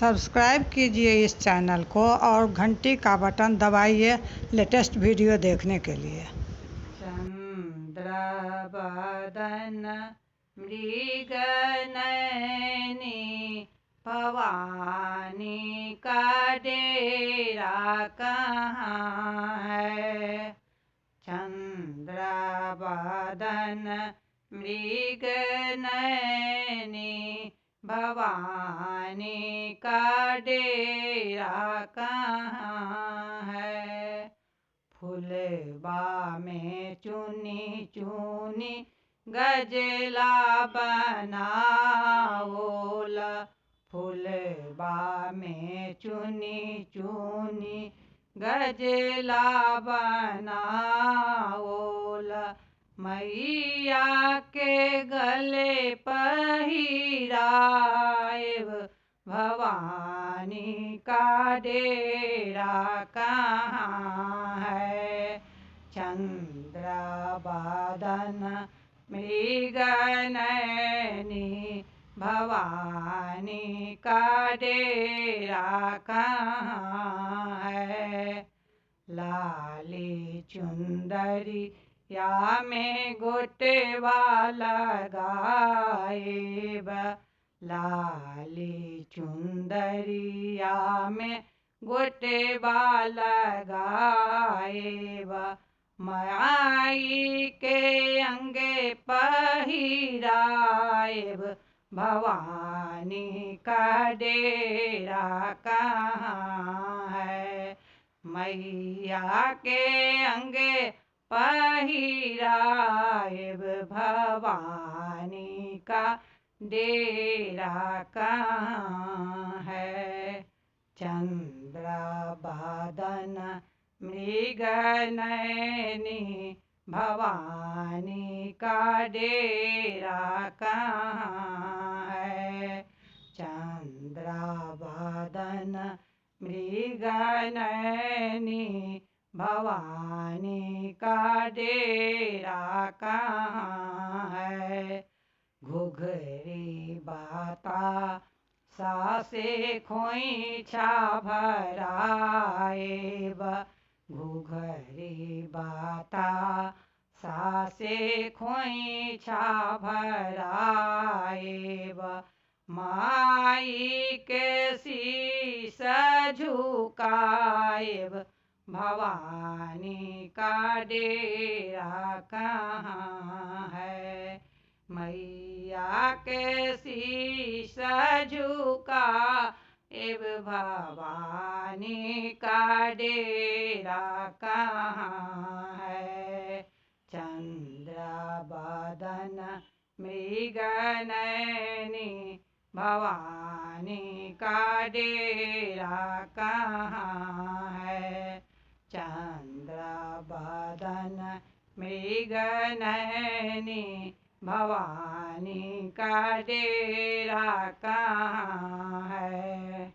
Subscribe कीजिए इस channel को और घंटी का बटन दबाइए लेटेस्ट वीडियो देखने के लिए। चंद्रबदन मृगनयनी भवानी का डेरा कहाँ है। चंद्रबदन मृगनयनी भवानी का डेरा कहाँ है। फुलबा में चुनी चुनी गजला बनाओल। फुलबा में चुनी चुनी गजला बनाओल। मैया के गले पहिराएब भवानी का डेरा कहाँ है। चंद्रबदन मृगनयनी भवानी का डेरा कहाँ है। लाली चुंदरी या में गोटेवा लगाएब। लाली चुंदरिया में गोटेवा लगाएब। माई के अंगे पहिराएब भवानी का डेरा कहाँ है। मैया के अंगे पहिराएब भवानी का डेरा कहाँ है। चंद्रबदन मृगनयनी भवानी का डेरा कहाँ है। चंद्रबदन मृगनयनी भवानी का डेरा कहाँ है। घुघरी बाता सासे खोइछा भराएब। घुघरी बाता सासे खोइछा भराएब। माई के शीश झुकाएब भवानी का डेरा कहाँ है। मैया के शीश झुकाएब भवानी का डेरा कहाँ है। चंद्रबदन मृगनयनी भवानी का डेरा कहाँ है। चंद्रबदन मृगनयनी भवानी का डेरा कहाँ है।